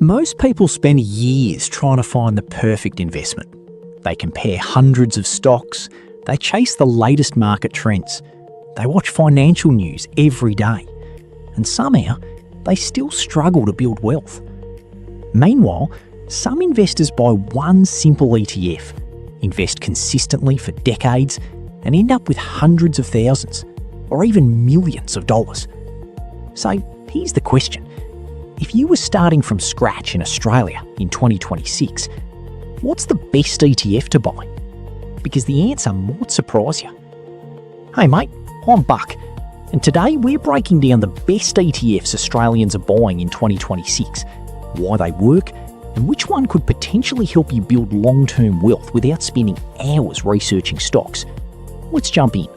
Most people spend years trying to find the perfect investment. They compare hundreds of stocks, they chase the latest market trends, they watch financial news every day, and somehow they still struggle to build wealth. Meanwhile, some investors buy one simple ETF, invest consistently for decades, and end up with hundreds of thousands, or even millions of dollars. So here's the question. If you were starting from scratch in Australia in 2026, what's the best ETF to buy? Because the answer might surprise you. Hey mate, I'm Buck, and today we're breaking down the best ETFs Australians are buying in 2026, why they work, and which one could potentially help you build long-term wealth without spending hours researching stocks. Let's jump in.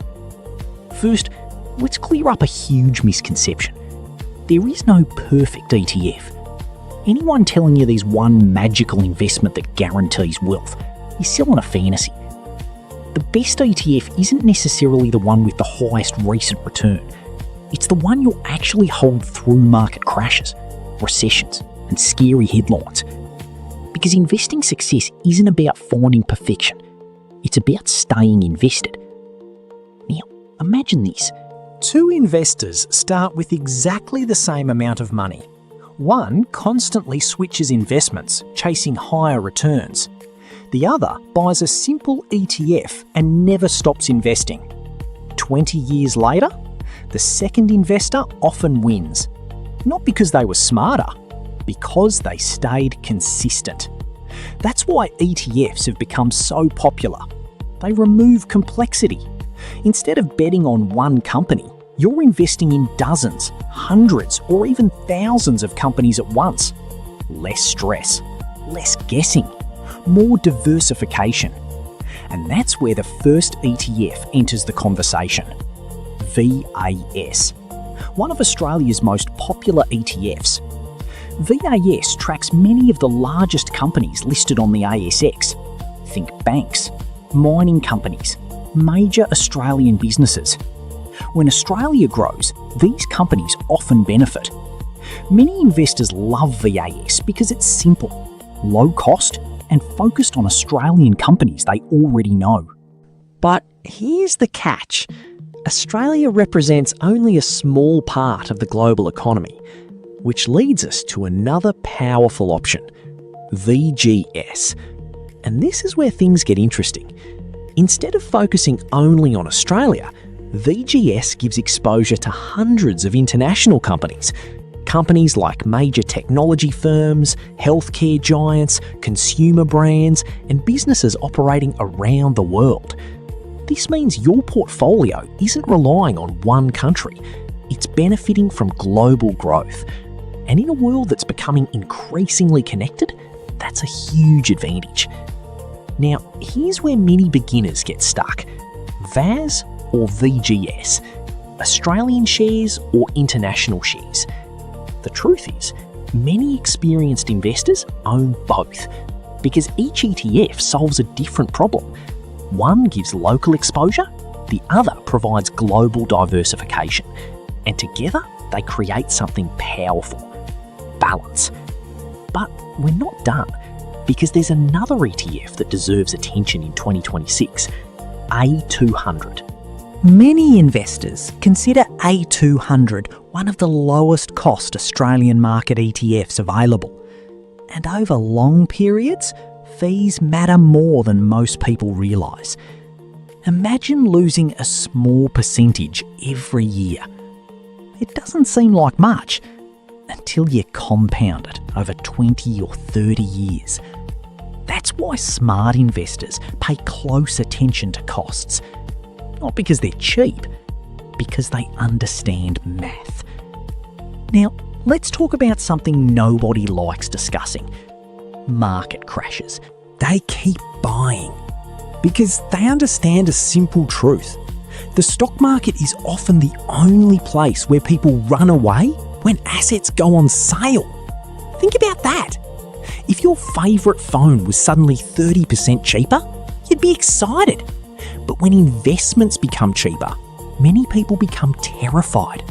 First, let's clear up a huge misconception. There is no perfect ETF. Anyone telling you there's one magical investment that guarantees wealth is selling a fantasy. The best ETF isn't necessarily the one with the highest recent return. It's the one you'll actually hold through market crashes, recessions, and scary headlines. Because investing success isn't about finding perfection. It's about staying invested. Now, imagine this. Two investors start with exactly the same amount of money. One constantly switches investments, chasing higher returns. The other buys a simple ETF and never stops investing. 20 years later, the second investor often wins. Not because they were smarter, because they stayed consistent. That's why ETFs have become so popular. They remove complexity. Instead of betting on one company, you're investing in dozens, hundreds, or even thousands of companies at once. Less stress, less guessing, more diversification. And that's where the first ETF enters the conversation. VAS, one of Australia's most popular ETFs. VAS tracks many of the largest companies listed on the ASX. Think banks, mining companies, major Australian businesses. When Australia grows, these companies often benefit. Many investors love VAS because it's simple, low cost, and focused on Australian companies they already know. But here's the catch. Australia represents only a small part of the global economy, which leads us to another powerful option, VGS. And this is where things get interesting. Instead of focusing only on Australia, VGS gives exposure to hundreds of international companies. Companies like major technology firms, healthcare giants, consumer brands, and businesses operating around the world. This means your portfolio isn't relying on one country. It's benefiting from global growth. And in a world that's becoming increasingly connected, that's a huge advantage. Now, here's where many beginners get stuck. VAS or VGS? Australian shares or international shares? The truth is, many experienced investors own both, because each ETF solves a different problem. One gives local exposure, the other provides global diversification, and together they create something powerful: balance. But we're not done, because there's another ETF that deserves attention in 2026, A200. Many investors consider A200 one of the lowest cost Australian market ETFs available. And over long periods, fees matter more than most people realise. Imagine losing a small percentage every year. It doesn't seem like much until you compound it over 20 or 30 years. That's why smart investors pay close attention to costs. Not because they're cheap, because they understand math. Now, let's talk about something nobody likes discussing: market crashes. They keep buying because they understand a simple truth. The stock market is often the only place where people run away when assets go on sale. Think about that. If your favourite phone was suddenly 30% cheaper, you'd be excited. But when investments become cheaper, many people become terrified.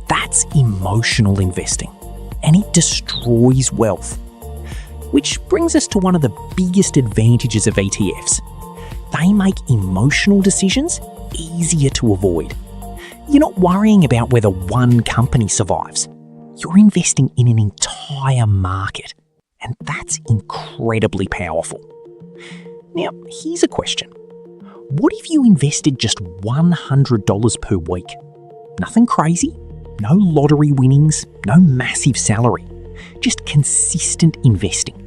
That's emotional investing. and it destroys wealth. Which brings us to one of the biggest advantages of ETFs. They make emotional decisions easier to avoid. You're not worrying about whether one company survives. You're investing in an entire market, and that's incredibly powerful. Now, here's a question. What if you invested just $100 per week? Nothing crazy, no lottery winnings, no massive salary, just consistent investing,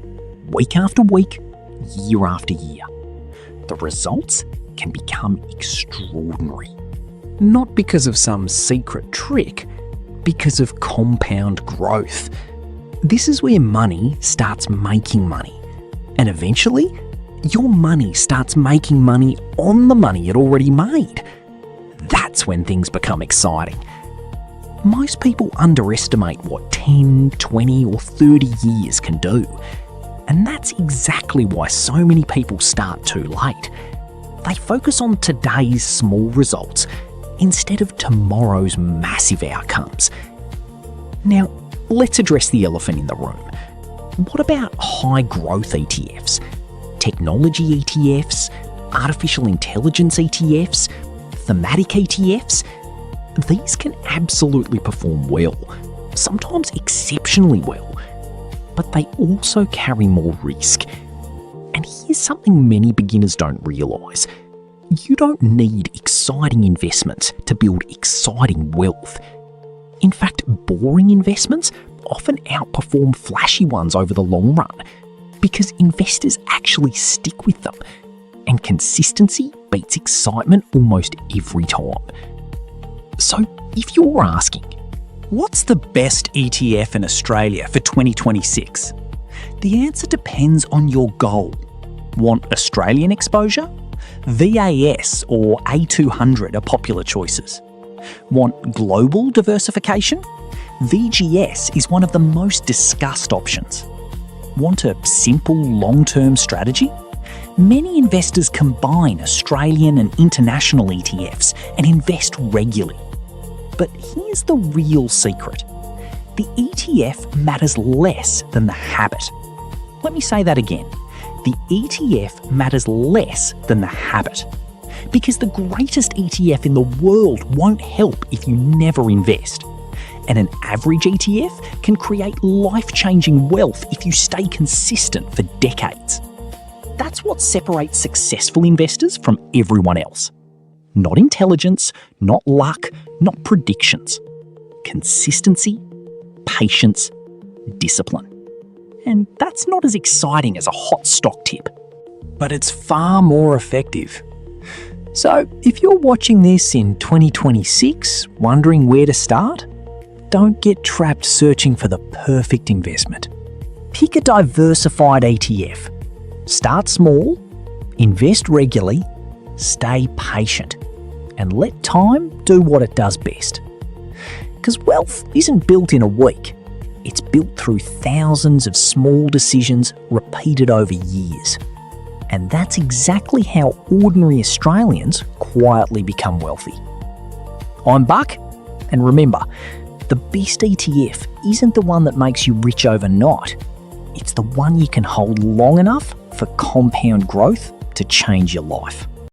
week after week, year after year. The results can become extraordinary. Not because of some secret trick, because of compound growth. This is where money starts making money. And eventually, your money starts making money on the money it already made. That's when things become exciting. Most people underestimate what 10, 20 or 30 years can do. And that's exactly why so many people start too late. They focus on today's small results instead of tomorrow's massive outcomes. Now, let's address the elephant in the room. What about high growth ETFs? Technology ETFs? Artificial intelligence ETFs? Thematic ETFs? These can absolutely perform well, sometimes exceptionally well, but they also carry more risk. And here's something many beginners don't realise. You don't need exciting investments to build exciting wealth. In fact, boring investments often outperform flashy ones over the long run because investors actually stick with them, and consistency beats excitement almost every time. So if you're asking, what's the best ETF in Australia for 2026? The answer depends on your goal. Want Australian exposure? VAS or A200 are popular choices. Want global diversification? VGS is one of the most discussed options. Want a simple long-term strategy? Many investors combine Australian and international ETFs and invest regularly. But here's the real secret. The ETF matters less than the habit. Let me say that again. The ETF matters less than the habit. Because the greatest ETF in the world won't help if you never invest. And an average ETF can create life-changing wealth if you stay consistent for decades. That's what separates successful investors from everyone else. Not intelligence, not luck, not predictions. Consistency, patience, discipline. And that's not as exciting as a hot stock tip, but it's far more effective. So if you're watching this in 2026, wondering where to start, don't get trapped searching for the perfect investment. Pick a diversified ETF. Start small, invest regularly, stay patient, and let time do what it does best. Because wealth isn't built in a week. It's built through thousands of small decisions repeated over years. And that's exactly how ordinary Australians quietly become wealthy. I'm Buck, and remember, the best ETF isn't the one that makes you rich overnight. It's the one you can hold long enough for compound growth to change your life.